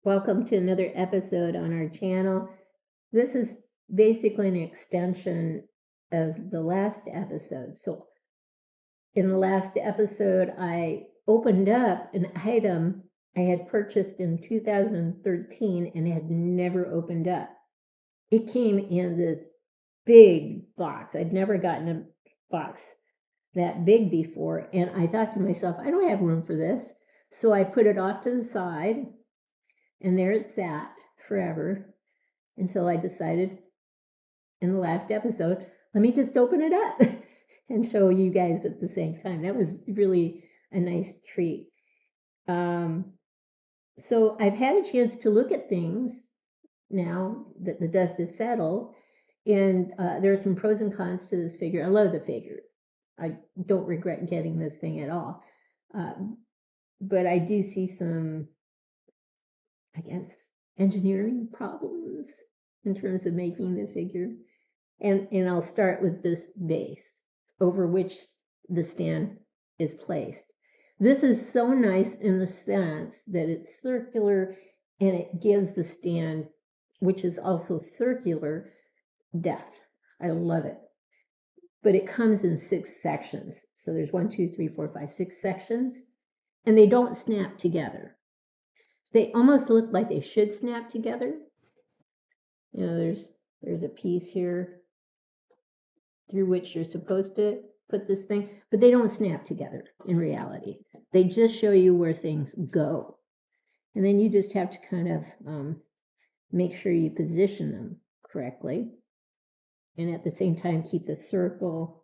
Welcome to another episode on our channel. This is basically an extension of the last episode. So in the last episode, I opened up an item I had purchased in 2013 and had never opened up. It came in this big box. I'd never gotten a box that big before, and I thought to myself, I don't have room for this. So I put it off to the side, and there it sat forever until I decided in the last episode, let me just open it up and show you guys at the same time. That was really a nice treat. So I've had a chance to look at things now that the dust is settled, and there are some pros and cons to this figure. I love the figure. I don't regret getting this thing at all. But I do see some, I guess, engineering problems in terms of making the figure. And I'll start with this base over which the stand is placed. This is so nice in the sense that it's circular and it gives the stand, which is also circular, depth. I love it. But it comes in 6 sections. So there's 1, 2, 3, 4, 5, 6 sections, and they don't snap together. They almost look like they should snap together. You know, there's a piece here through which you're supposed to put this thing, but they don't snap together in reality. They just show you where things go. And then you just have to kind of make sure you position them correctly. And at the same time, keep the circle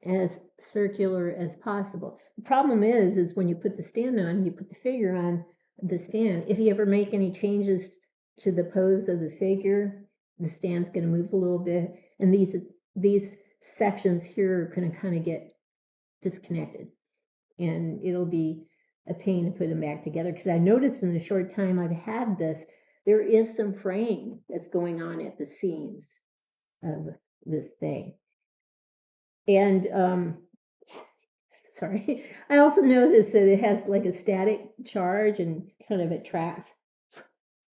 as circular as possible. The problem is when you put the stand on, you put the figure on the stand. If you ever make any changes to the pose of the figure, the stand's going to move a little bit, and these sections here are going to kind of get disconnected, and it'll be a pain to put them back together, because I noticed in the short time I've had this, there is some fraying that's going on at the seams of this thing. And sorry, I also noticed that it has like a static charge and kind of attracts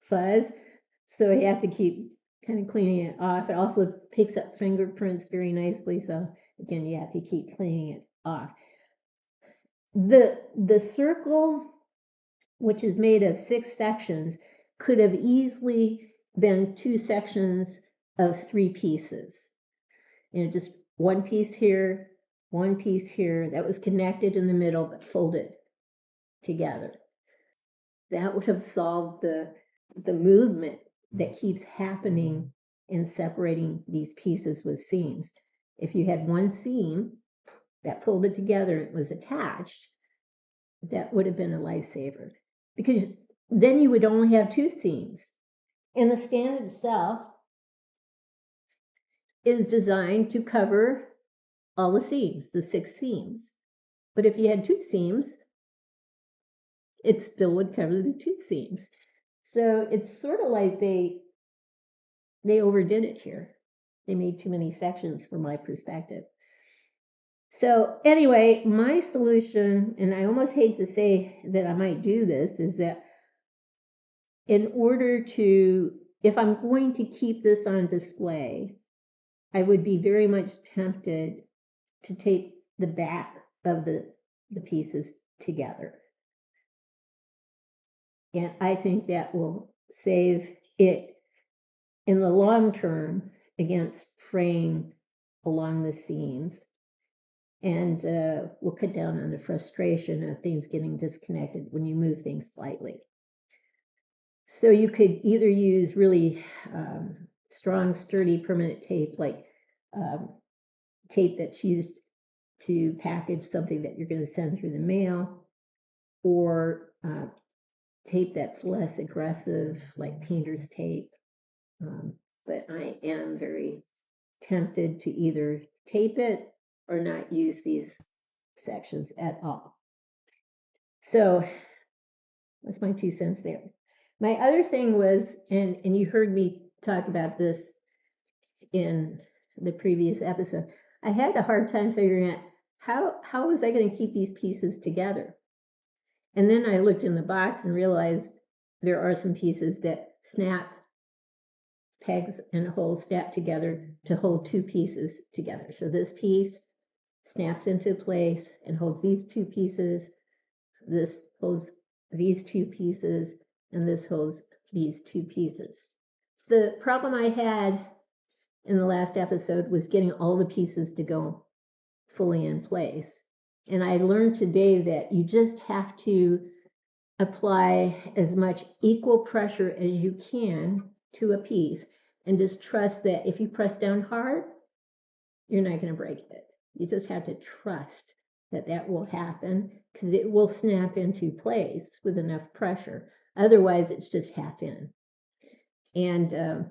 fuzz, so you have to keep kind of cleaning it off. It also picks up fingerprints very nicely, so again, you have to keep cleaning it off. The circle, which is made of 6 sections, could have easily been 2 sections of 3 pieces. You know, just one piece here, one piece here, that was connected in the middle but folded together. That would have solved the movement that keeps happening in separating these pieces with seams. If you had one seam that pulled it together, it was attached, that would have been a lifesaver, because then you would only have 2 seams. And the stand itself is designed to cover all the seams, the 6 seams. But if you had 2 seams, it still would cover the 2 seams. So it's sort of like they overdid it here. They made too many sections from my perspective. So anyway, my solution, and I almost hate to say that I might do this, is that in order to, if I'm going to keep this on display, I would be very much tempted to tape the back of the pieces together. And I think that will save it in the long term against fraying along the seams, and will cut down on the frustration of things getting disconnected when you move things slightly. So you could either use really strong, sturdy, permanent tape, like tape that's used to package something that you're going to send through the mail, or tape that's less aggressive, like painter's tape. But I am very tempted to either tape it or not use these sections at all. So that's my 2 cents there. My other thing was, and you heard me talk about this in the previous episode, I had a hard time figuring out how was I going to keep these pieces together. And then I looked in the box and realized there are some pieces that snap, pegs and holes snap together to hold two pieces together. So this piece snaps into place and holds these two pieces. This holds these two pieces, and this holds these two pieces. The problem I had in the last episode was getting all the pieces to go fully in place. And I learned today that you just have to apply as much equal pressure as you can to a piece and just trust that if you press down hard, you're not going to break it. You just have to trust that that will happen because it will snap into place with enough pressure. Otherwise, it's just half in. And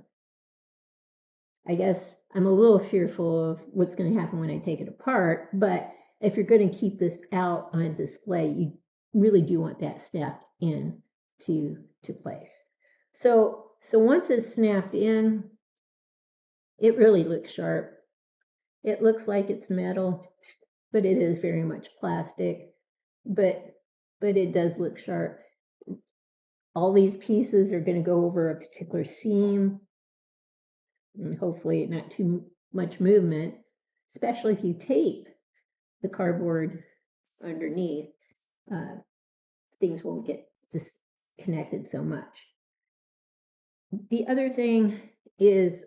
I guess I'm a little fearful of what's going to happen when I take it apart, but if you're going to keep this out on display, you really do want that snapped in to place. So once it's snapped in, it really looks sharp. It looks like it's metal, but it is very much plastic, but it does look sharp. All these pieces are going to go over a particular seam, and hopefully not too much movement, especially if you tape the cardboard underneath, things won't get disconnected so much. The other thing is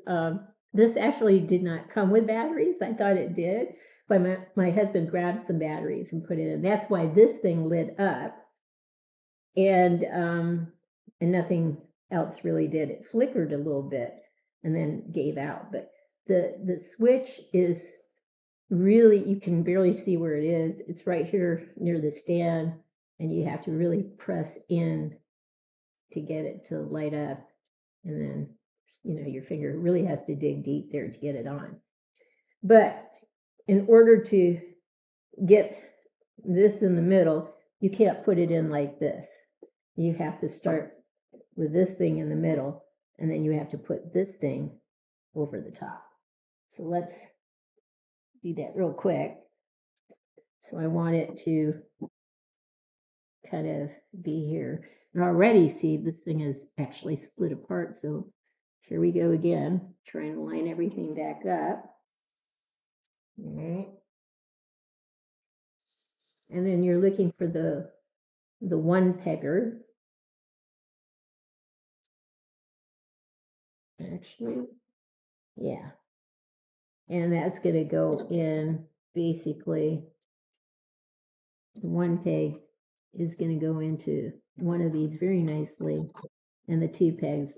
this actually did not come with batteries. I thought it did, but my husband grabbed some batteries and put it in. That's why this thing lit up, and nothing else really did. It flickered a little bit and then gave out, but the switch is really, you can barely see where it is. It's right here near the stand, and you have to really press in to get it to light up, and then your finger really has to dig deep there to get it on. But in order to get this in the middle, you can't put it in like this. You have to start with this thing in the middle, and then you have to put this thing over the top. So let's do that real quick. So I want it to kind of be here. And already see this thing is actually split apart. So here we go again, trying to line everything back up. All right. And then you're looking for the one pegger. Actually, yeah. And that's going to go in basically, the one peg is going to go into one of these very nicely, and the two pegs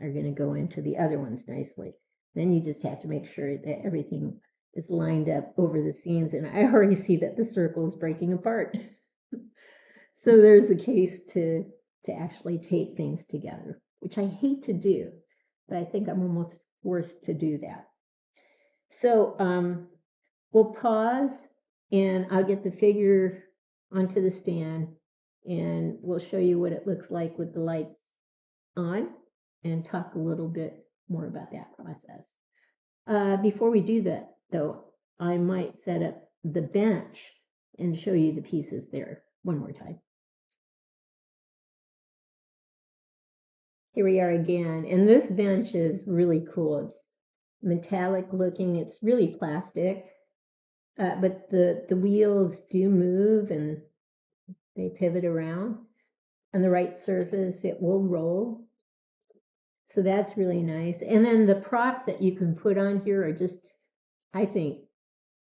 are going to go into the other ones nicely. Then you just have to make sure that everything is lined up over the seams, and I already see that the circle is breaking apart. So there's a case to actually tape things together, which I hate to do, but I think I'm almost forced to do that. So we'll pause, and I'll get the figure onto the stand, and we'll show you what it looks like with the lights on and talk a little bit more about that process. Before we do that, though, I might set up the bench and show you the pieces there one more time. Here we are again, and this bench is really cool. It's metallic looking, it's really plastic, but the wheels do move and they pivot around. On the right surface, it will roll. So that's really nice. And then the props that you can put on here are just, I think,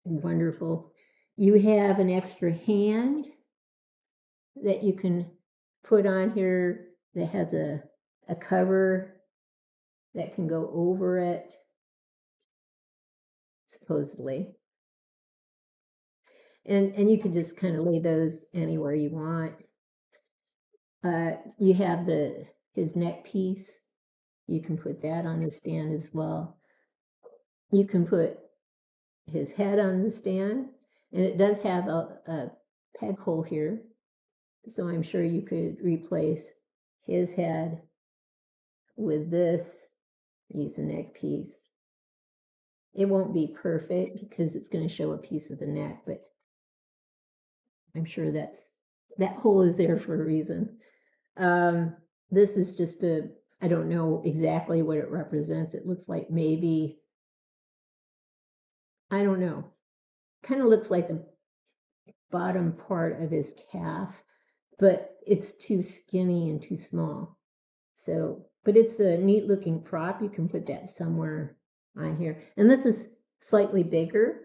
wonderful. You have an extra hand that you can put on here that has a cover that can go over it, supposedly. And you can just kind of lay those anywhere you want. You have his neck piece. You can put that on the stand as well. You can put his head on the stand, and it does have a peg hole here, so I'm sure you could replace his head with this, use the neck piece. It won't be perfect because it's going to show a piece of the neck, but I'm sure that hole is there for a reason. this is just I don't know exactly what it represents. It looks like maybe, I don't know, kind of looks like the bottom part of his calf, but it's too skinny and too small. So, but it's a neat looking prop. You can put that somewhere on here. And this is slightly bigger.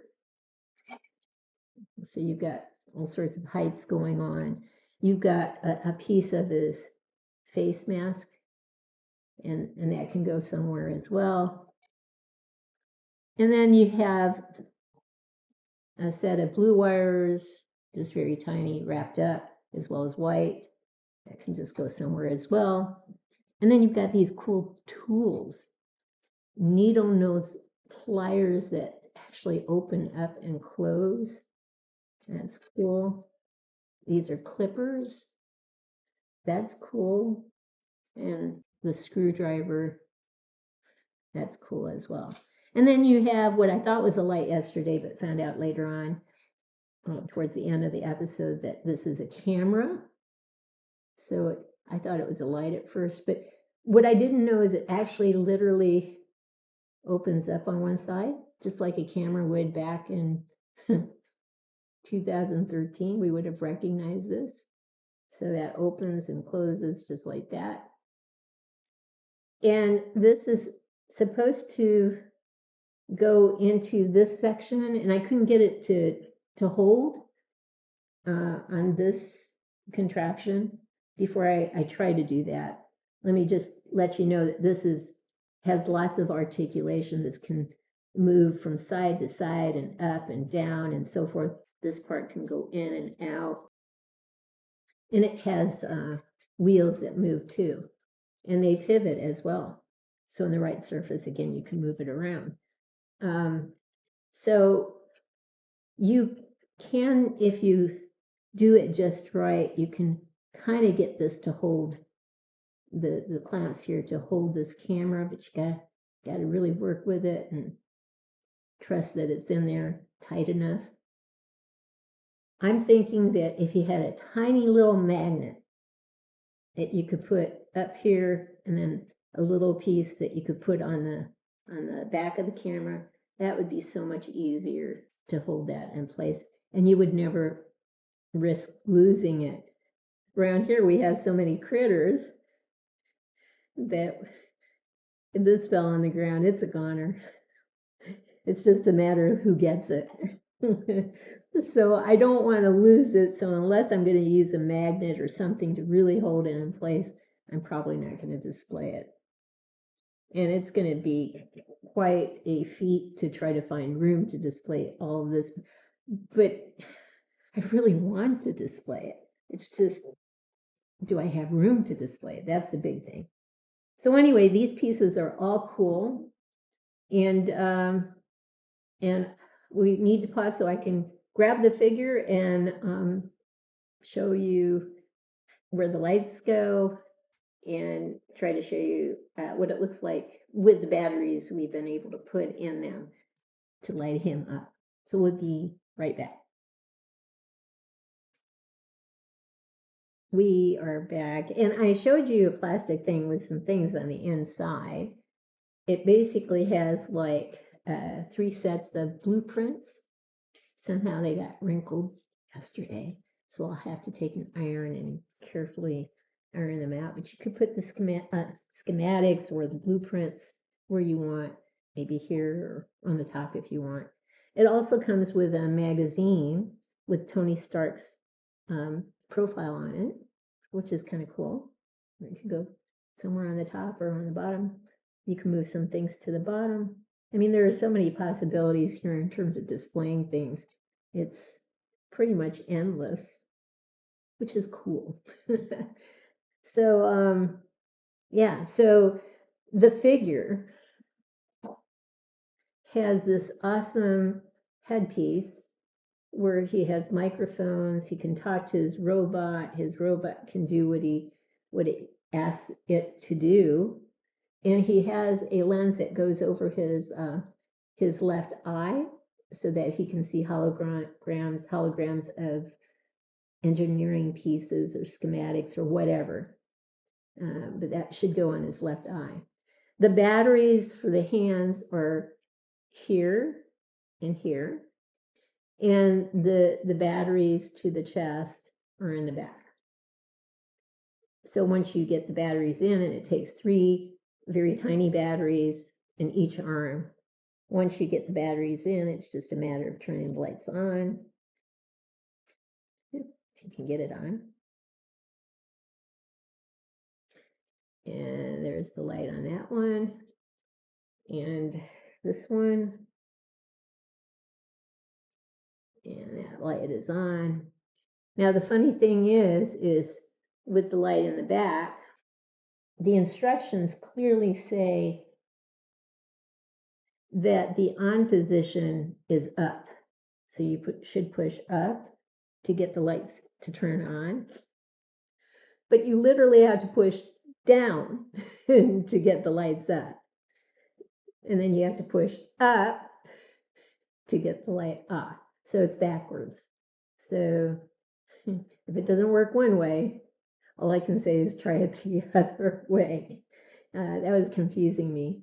So you've got all sorts of heights going on. You've got a piece of his face mask, and that can go somewhere as well. And then you have a set of blue wires, just very tiny, wrapped up, as well as white. That can just go somewhere as well. And then you've got these cool tools, needle nose pliers that actually open up and close. That's cool. These are clippers. That's cool. And the screwdriver, that's cool as well. And then you have what I thought was a light yesterday, but found out later on, towards the end of the episode, that this is a camera. So I thought it was a light at first, but what I didn't know is it actually literally opens up on one side, just like a camera would back in 2013. We would have recognized this. So that opens and closes just like that. And this is supposed to go into this section, and I couldn't get it to hold on this contraption before I tried to do that. Let me just let you know that this has lots of articulation. This can move from side to side and up and down and so forth. This part can go in and out. And it has wheels that move too. And they pivot as well. So in the right surface, again, you can move it around. So you can, if you do it just right, you can kind of get this to hold the clamps here to hold this camera, but you got to really work with it and trust that it's in there tight enough. I'm thinking that if you had a tiny little magnet that you could put up here and then a little piece that you could put on the back of the camera, that would be so much easier to hold that in place, and you would never risk losing it. Around here we have so many critters that if this fell on the ground, it's a goner. It's just a matter of who gets it. So I don't want to lose it, so unless I'm going to use a magnet or something to really hold it in place, I'm probably not going to display it. And it's going to be quite a feat to try to find room to display all of this, but I really want to display it. It's just, do I have room to display it? That's the big thing. So anyway, these pieces are all cool, and we need to pause so I can grab the figure and show you where the lights go and try to show you what it looks like with the batteries we've been able to put in them to light him up. So we'll be right back. We are back, and I showed you a plastic thing with some things on the inside. It basically has like 3 sets of blueprints. Somehow they got wrinkled yesterday, so I'll have to take an iron and carefully iron them out. But you could put the schematics or the blueprints where you want, maybe here or on the top if you want. It also comes with a magazine with Tony Stark's profile on it, which is kind of cool. It could go somewhere on the top or on the bottom. You can move some things to the bottom. I mean, there are so many possibilities here in terms of displaying things. It's pretty much endless, which is cool. So, yeah, so the figure has this awesome headpiece where he has microphones. He can talk to his robot. His robot can do what it asks it to do. And he has a lens that goes over his left eye so that he can see holograms of engineering pieces or schematics or whatever. but that should go on his left eye. The batteries for the hands are here and here, and the batteries to the chest are in the back. So once you get the batteries in, and it takes 3 very tiny batteries in each arm. Once you get the batteries in, it's just a matter of turning the lights on. If you can get it on. And there's the light on that one. And this one. And that light is on. Now the funny thing is with the light in the back, the instructions clearly say that the on position is up. So you should push up to get the lights to turn on. But you literally have to push down to get the lights up. And then you have to push up to get the light off. So it's backwards. So if it doesn't work one way, all I can say is try it the other way. That was confusing me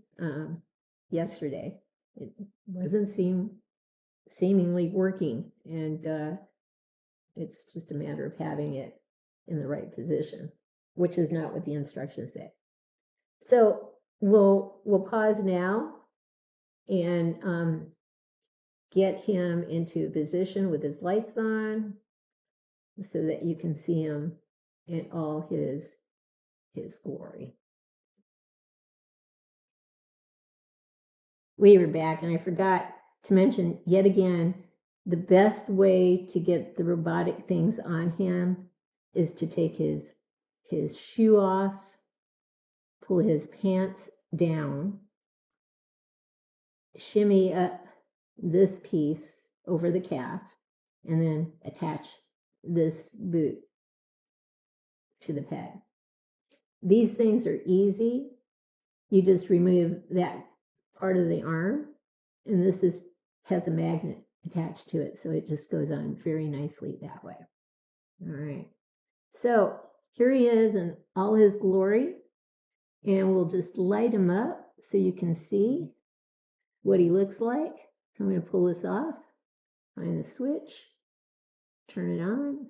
yesterday. It wasn't seemingly working, and it's just a matter of having it in the right position, which is not what the instructions say. So we'll pause now and get him into a position with his lights on so that you can see him in all his glory. We were back, and I forgot to mention yet again, the best way to get the robotic things on him is to take his shoe off, pull his pants down, shimmy up this piece over the calf, and then attach this boot to the peg. These things are easy. You just remove that part of the arm, and this has a magnet attached to it, so it just goes on very nicely that way. All right. So here he is in all his glory, and we'll just light him up so you can see what he looks like. So I'm going to pull this off, find the switch, turn it on.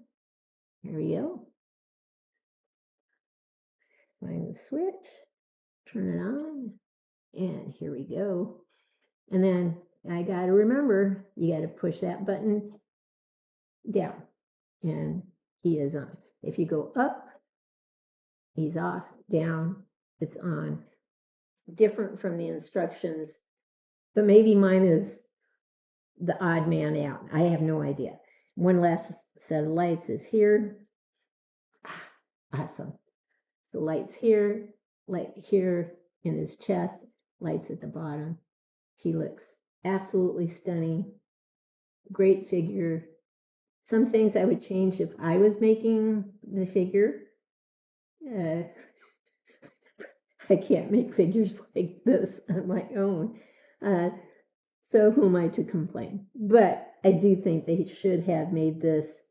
Here we go. Find the switch, turn it on, and here we go. And then I got to remember, you got to push that button down, and he is on. If you go up, he's off, down, it's on. Different from the instructions, but maybe mine is the odd man out. I have no idea. One last set of lights is here. Awesome. So lights here, light here in his chest, lights at the bottom. He looks absolutely stunning. Great figure. Some things I would change if I was making the figure. I can't make figures like this on my own. So who am I to complain? But I do think they should have made this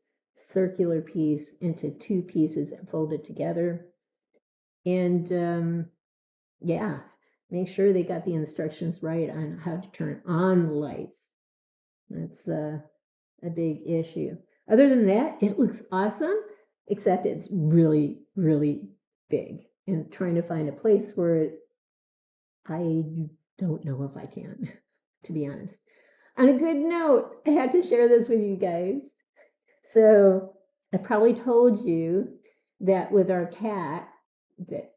circular piece into 2 pieces and folded together. And yeah, make sure they got the instructions right on how to turn on the lights. That's a big issue. Other than that, it looks awesome, except it's really, really big. And trying to find a place where I don't know if I can, to be honest. On a good note, I had to share this with you guys. So I probably told you that with our cat that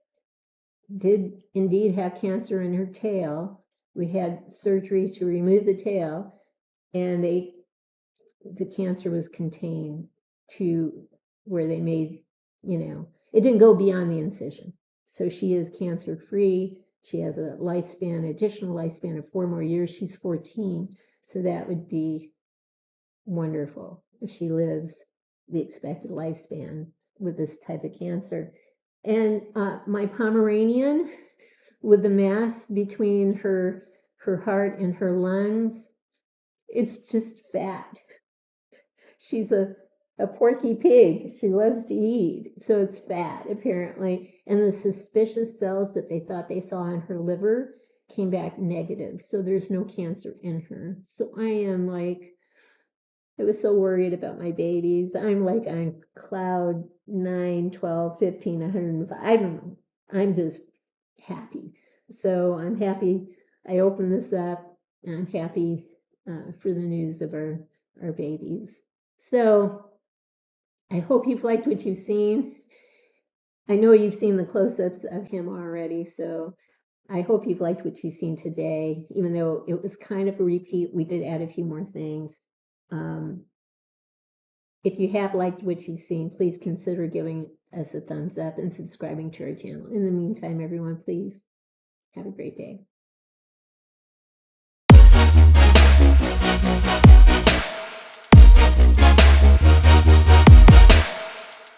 did indeed have cancer in her tail, we had surgery to remove the tail, and the cancer was contained to where they made, it didn't go beyond the incision. So she is cancer free. She has a additional lifespan of 4 more years. She's 14. So that would be wonderful if she lives the expected lifespan with this type of cancer. And my Pomeranian, with the mass between her heart and her lungs, it's just fat. She's a a porky pig. She loves to eat, so it's fat apparently. And the suspicious cells that they thought they saw in her liver came back negative, so there's no cancer in her. So I am like, I was so worried about my babies. I'm like on cloud 9, 12, 15, 105. I don't know. I'm just happy. So I'm happy I opened this up, and I'm happy for the news of our babies. So I hope you've liked what you've seen. I know you've seen the close-ups of him already, so I hope you've liked what you've seen today. Even though it was kind of a repeat, we did add a few more things. If you have liked what you've seen, please consider giving us a thumbs up and subscribing to our channel. In the meantime, everyone, please have a great day.